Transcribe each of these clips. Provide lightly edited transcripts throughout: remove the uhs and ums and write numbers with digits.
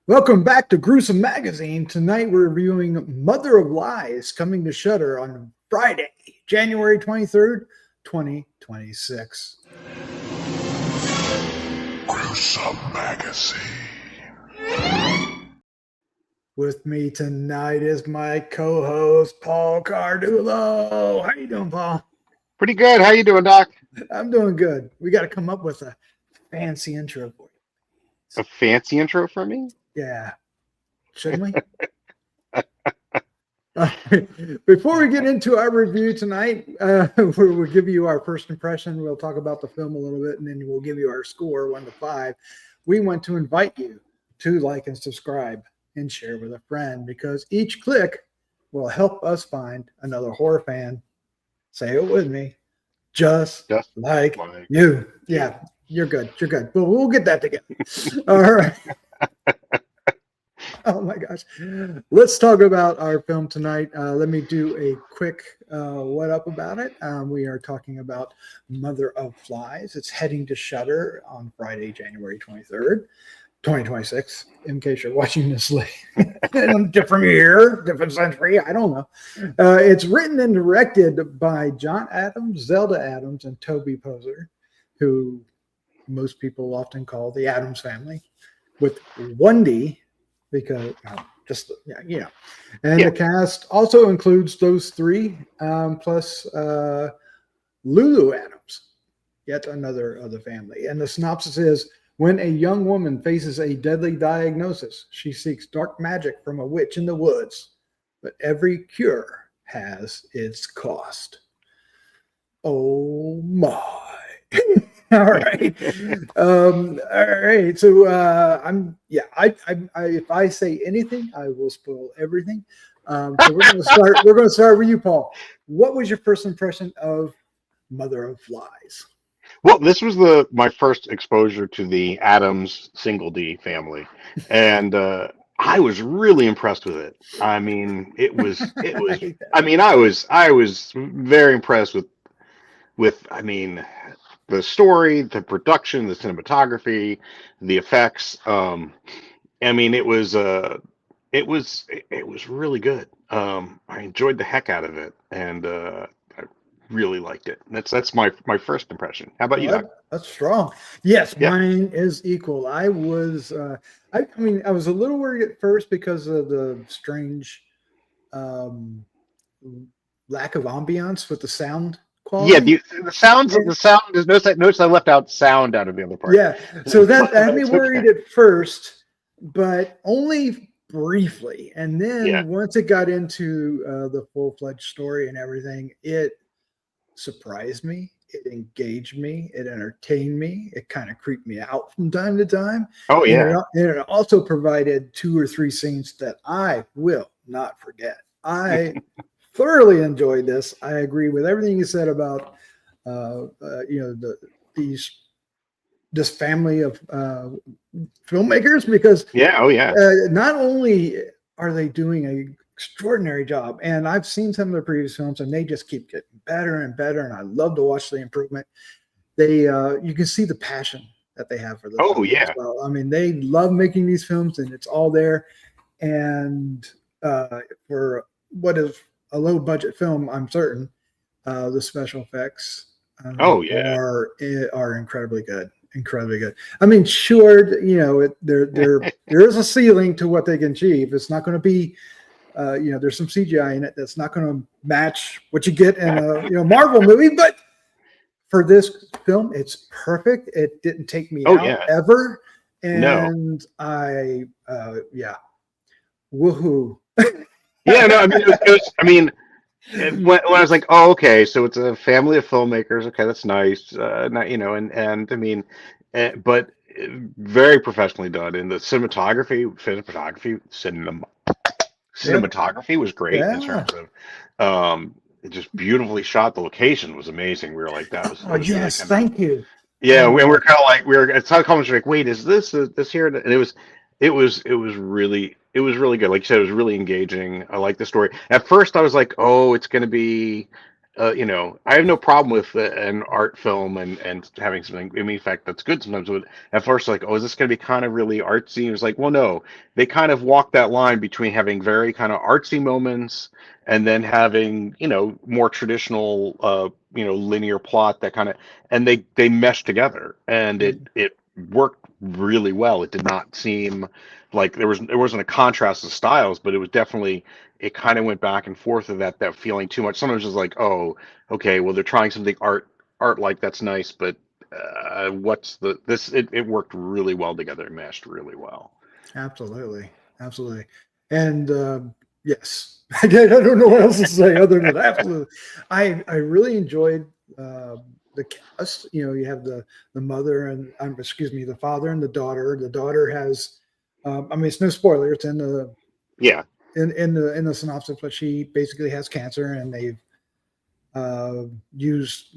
Welcome back to Gruesome Magazine. Tonight we're reviewing Mother of Lies, coming to Shudder on Friday, January 23rd, 2026. Gruesome Magazine. With me tonight is my co-host, Paul Cardulo. How you doing, Paul? Pretty good. How you doing, Doc? I'm doing good. We got to come up with a fancy intro for you. A fancy intro for me? Yeah. Shouldn't we? Before we get into our review tonight, we'll give you our first impression. We'll talk about the film a little bit, and then we'll give you our score 1 to 5. We want to invite you to like and subscribe and share with a friend, because each click will help us find another horror fan. Say it with me. Just like you. Yeah, you're good. You're good. But we'll get that together. All right. Oh my gosh. Let's talk about our film tonight. Let me do a quick what up about it. We are talking about Mother of Flies. It's heading to Shudder on Friday, January 23rd, 2026, in case you're watching this late. In a different year, different century, I don't know. It's written and directed by John Adams, Zelda Adams, and Toby Poser, who most people often call the Adams family, with 1D, because the cast also includes those three, plus Lulu Adams, yet another of the family. And the synopsis is: when a young woman faces a deadly diagnosis, she seeks dark magic from a witch in the woods, but every cure has its cost. Oh my. All right. All right. So if I say anything, I will spoil everything. So we're going to start with you, Paul. What was your first impression of Mother of Flies? Well, this was my first exposure to the Adams single D family, and I was really impressed with it. I mean, it was. I mean, I was very impressed with. I mean, the story, the production, the cinematography, the effects. I mean, it was really good. I enjoyed the heck out of it, and I really liked it. That's my first impression. How about you, Doc? That's strong. Yes, Yeah. mine is equal. I was, I mean, I was a little worried at first because of the strange lack of ambiance with the sound quality. Yeah, the sounds of the sound. There's notice I left out sound out of the other part. Yeah, so that had me worried at first, but only briefly. And then once it got into the full-fledged story and everything, it surprised me. It engaged me. It entertained me. It kind of creeped me out from time to time. Oh yeah. And it also provided 2 or 3 scenes that I will not forget. I thoroughly enjoyed this. I agree with everything you said about this family of filmmakers, because not only are they doing an extraordinary job, and I've seen some of their previous films and they just keep getting better and better, and I love to watch the improvement. They you can see the passion that they have for this. Oh yeah. As well. I mean, they love making these films, and it's all there. And for what is a low budget film, I'm certain the special effects are incredibly good. Incredibly good. I mean, sure, there is a ceiling to what they can achieve. It's not going to be, there's some CGI in it that's not going to match what you get in a Marvel movie. But for this film, it's perfect. It didn't take me out ever, and woohoo. Yeah, no, I mean, it was I mean, when I was like, oh, okay, so it's a family of filmmakers. Okay, that's nice. And I mean, but very professionally done. And the cinematography was great in terms of just beautifully shot. The location was amazing. We were like, that was. Oh yes, thank you. Yeah, we were kind of like It's how comments were like, wait, is this here? And it was really good. Like you said, it was really engaging. I like the story. At first, I was like, oh, it's going to be you know, I have no problem with an art film and having something. I mean, in fact, that's good sometimes. But at first, like, oh, is this going to be kind of really artsy? It was like, well, no, they kind of walk that line between having very kind of artsy moments and then having, you know, more traditional, you know, linear plot that kind of, and they mesh together, and it worked really well. It did not seem like there wasn't a contrast of styles, but it was definitely, it kind of went back and forth of that feeling too much. Sometimes it's like, oh, okay, well they're trying something art like that's nice, but what's the this? It worked really well together. It meshed really well. Absolutely, absolutely, and yes, I don't know what else to say other than absolutely. I really enjoyed the cast. You know, you have the mother and excuse me, the father and the daughter. The daughter has, I mean, it's no spoiler. It's in the Yeah. in the synopsis, but she basically has cancer, and they've used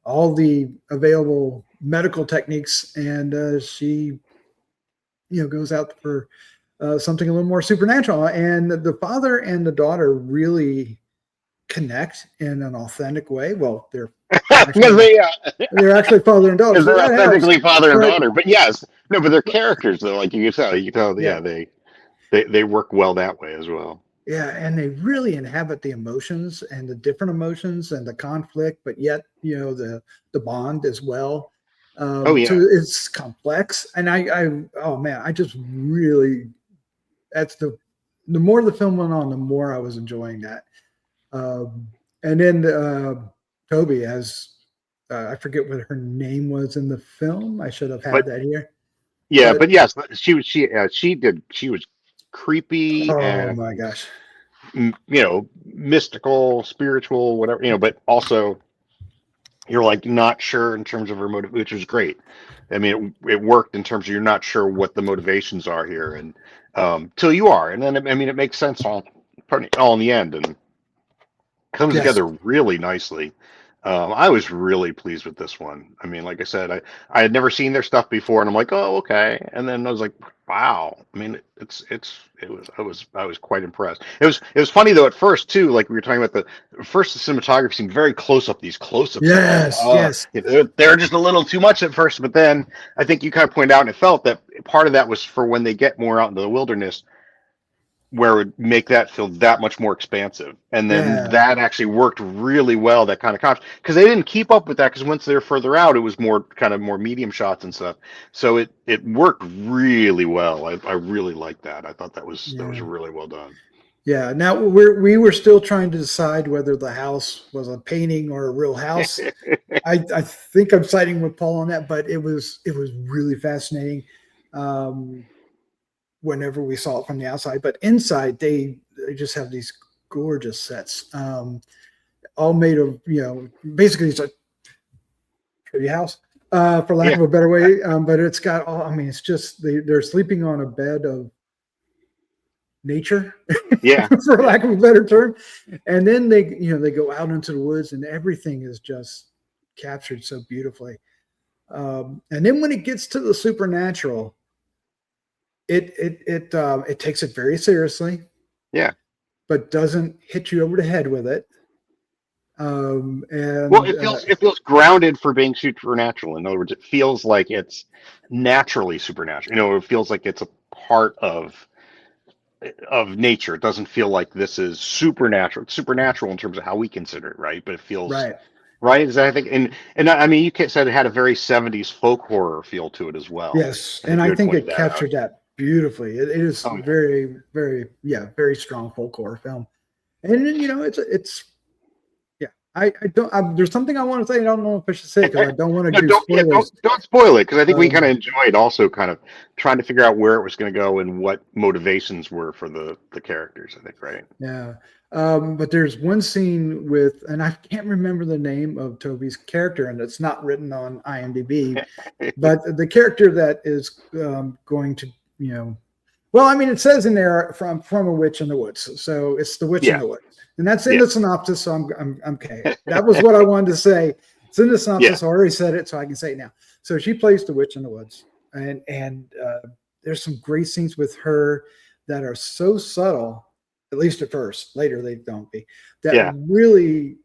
all the available medical techniques, and she goes out for something a little more supernatural. And the father and the daughter really connect in an authentic way. Well, Because actually they're actually father and daughter, because so they're that helps. authentically father and But daughter. But yes, no, but they're characters though. Like you can tell, yeah, yeah, they work well that way as well. yeah, and they really inhabit the emotions and the different emotions and the conflict, but yet the bond as well. Oh So yeah. it's complex, and oh man, I just really that's the more the film went on, the more I was enjoying that. Um, and then Toby, as I forget what her name was in the film. I should have had But that here. yeah, But but yes, she was creepy oh and my gosh, you know, mystical, spiritual, whatever, you know, but also you're like not sure in terms of her motive, which was great. I mean, it worked in terms of you're not sure what the motivations are here, and till you are, and then I mean, it makes sense all in the end, and comes yes, together really nicely. I was really pleased with this one. I mean, like I said, I had never seen their stuff before, and I'm like, oh, okay. And then I was like, wow. I mean, I was quite impressed. It was funny though at first too. Like we were talking about the cinematography seemed very close up. These close ups, I'm like, yes, oh, yes, they're just a little too much at first. But then I think you kind of pointed out, and it felt that part of that was for when they get more out into the wilderness where it would make that feel that much more expansive. And then yeah, that actually worked really well, that kind of contrast. Because they didn't keep up with that because once they're further out, it was more kind of more medium shots and stuff. So it worked really well. I really liked that. I thought that was yeah. really well done. Yeah. Now we were still trying to decide whether the house was a painting or a real house. I think I'm siding with Paul on that, but it was really fascinating. Um, Whenever we saw it from the outside, but inside they just have these gorgeous sets, all made of basically it's a tree house, for lack Yeah, of a better way. But it's got all. I mean, it's just they're sleeping on a bed of nature, yeah, for yeah, lack of a better term. And then they go out into the woods, and everything is just captured so beautifully. And then when it gets to the supernatural, it takes it very seriously, yeah. but doesn't hit you over the head with it. Well, And it feels grounded for being supernatural. In other words, it feels like it's naturally supernatural. You know, it feels like it's a part of nature. It doesn't feel like this is supernatural. It's supernatural in terms of how we consider it, right? But it feels right, right. Is that, I think, and I mean, said it had a very '70s folk horror feel to it as well. yes, I and think I you had think pointed it that out. captured that beautifully. It is Oh yeah. very, very, yeah, very strong folk horror film. And then it's yeah. I don't. There's something I want to say. I don't know if I should say because I don't want to No, do don't yeah, spoilers. don't spoil it because I think we kind of Um, enjoyed also kind of trying to figure out where it was going to go and what motivations were for the characters. I think right. Yeah. But there's one scene with, and I can't remember the name of Toby's character, and it's not written on IMDb, but the character that is going to, well, I mean, it says in there from a witch in the woods, so it's the witch in Yeah, the woods, and that's in yeah, the synopsis. So I'm okay. That was what I wanted to say. It's in the yeah, synopsis. I already said it, so I can say it now. So she plays the witch in the woods, and there's some great scenes with her that are so subtle, at least at first. Later they don't be. That yeah. really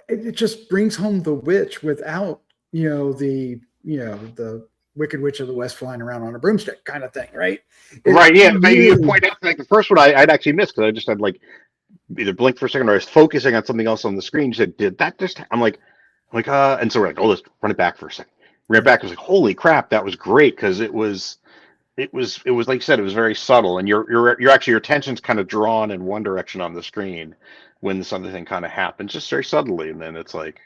it just brings home the witch without, the Wicked Witch of the West flying around on a broomstick kind of thing, right? It Right, yeah. But you really, point out like the first one I'd actually missed because I just had like either blinked for a second or I was focusing on something else on the screen. She said, "Did that just?" And so we're like, "Oh, let's run it back for a second." Ran it back. I was like, "Holy crap, that was great!" Because it was like you said, it was very subtle, and you're actually your attention's kind of drawn in one direction on the screen when something kind of happens, just very subtly, and then it's like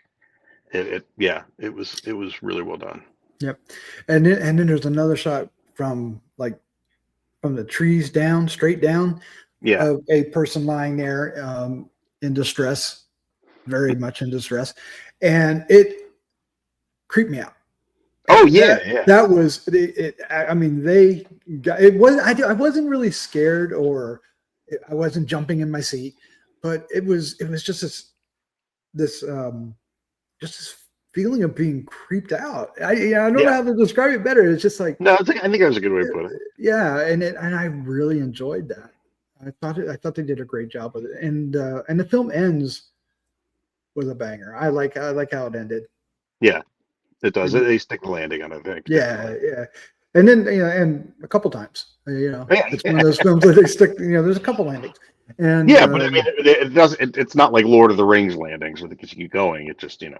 yeah, it was really well done. yep. And then there's another shot from the trees down, straight down, Yeah. of a person lying there in distress, very much in distress, and it creeped me out. Oh yeah, That yeah, that was it. I mean, they got it. Was I wasn't really scared, or I wasn't jumping in my seat, but it was just this feeling of being creeped out. I don't know yeah. how to describe it better. It's just like, No, I think that was a good way to put it. yeah, and I really enjoyed that. I thought they did a great job with it, and the film ends with a banger. I like how it ended. Yeah, it does. And They stick the landing on it, I think, yeah, definitely. yeah. And then and a couple times, Yeah, it's one yeah. of those films that they stick. There's a couple landings, and Yeah, but I mean, it doesn't. It's not like Lord of the Rings landings where they just keep going. It just, no,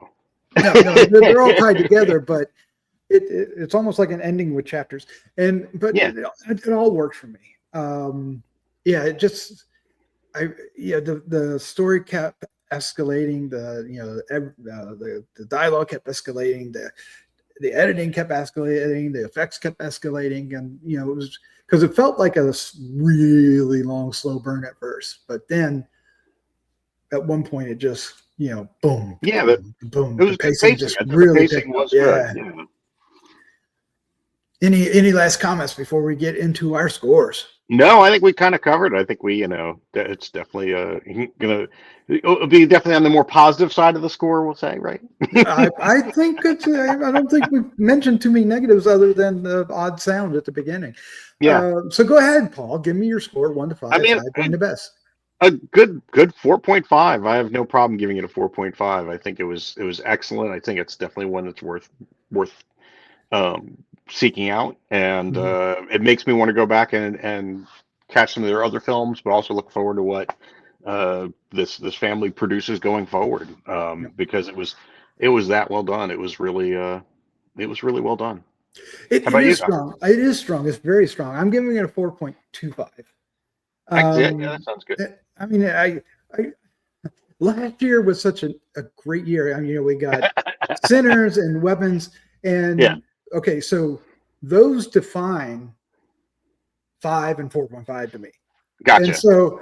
they're all tied together, but it's almost like an ending with chapters, but Yeah, it all works for me. Yeah, it just the story kept escalating, the dialogue kept escalating, the editing kept escalating, the effects kept escalating, and it was because it felt like a really long slow burn at first, but then at one point it just boom yeah. But boom boom, it the was good pacing pacing. just I thought the really pacing picked up. was good. Yeah. Yeah. Any last comments before we get into our scores? No, I think we kind of covered it. I think that it's definitely gonna it'll be definitely on the more positive side of the score. We'll say, right? I think I don't think we've mentioned too many negatives other than the odd sound at the beginning. Yeah. So go ahead, Paul. Give me your score, 1 to 5, I mean, 5 being the best. a good 4.5. I have no problem giving it a 4.5. I think it was excellent. I think it's definitely one that's worth um, seeking out, and Mhm. it makes me want to go back and catch some of their other films, but also look forward to what this family produces going forward, Yeah. because it was that well done. It was really well done. It, How it about you, is Doc? strong. It is strong. It's very strong. I'm giving it a 4.25. Yeah, that Um, sounds good. I mean, I last year was such a great year. I mean, we got Sinners and Weapons, Yeah, and okay, so those define 5 and 4.5 to me. And gotcha. so,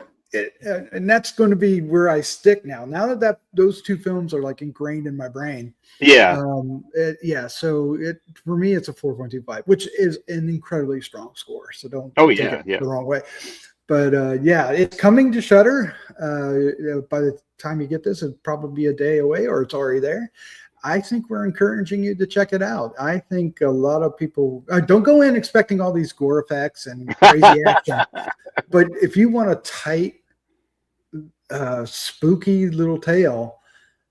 and that's going to be where I stick now. Now that those two films are like ingrained in my brain, Yeah. yeah. So for me, it's a 4.25, which is an incredibly strong score. So don't Oh take yeah, it yeah. the wrong way. But yeah, it's coming to Shudder. By the time you get this, it'll probably be a day away, or it's already there. I think we're encouraging you to check it out. I think a lot of people don't go in expecting all these gore effects and crazy action. But if you want a tight, spooky little tale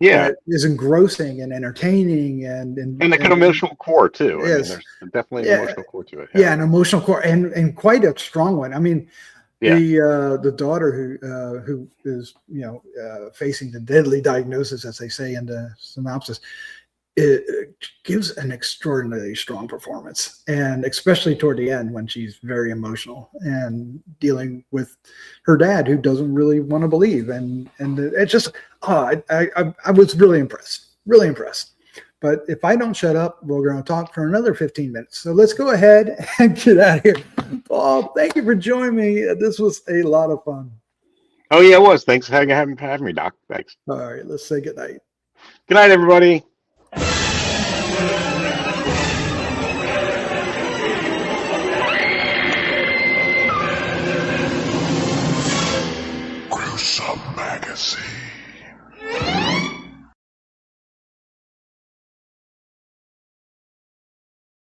Yeah, that is engrossing and entertaining and and the kind of and emotional core too. I mean, yes, there's definitely an yeah, emotional core to it. Yeah, yeah, an emotional core and quite a strong one. I mean, yeah, the daughter who is facing the deadly diagnosis, as they say in the synopsis, it gives an extraordinarily strong performance, and especially toward the end when she's very emotional and dealing with her dad who doesn't really want to believe, and it's just I was really impressed. But if I don't shut up, we're going to talk for another 15 minutes. So let's go ahead and get out of here. Paul, thank you for joining me. This was a lot of fun. Oh yeah, it was. Thanks for having me, Doc. Thanks. All right, let's say goodnight. Good night, everybody.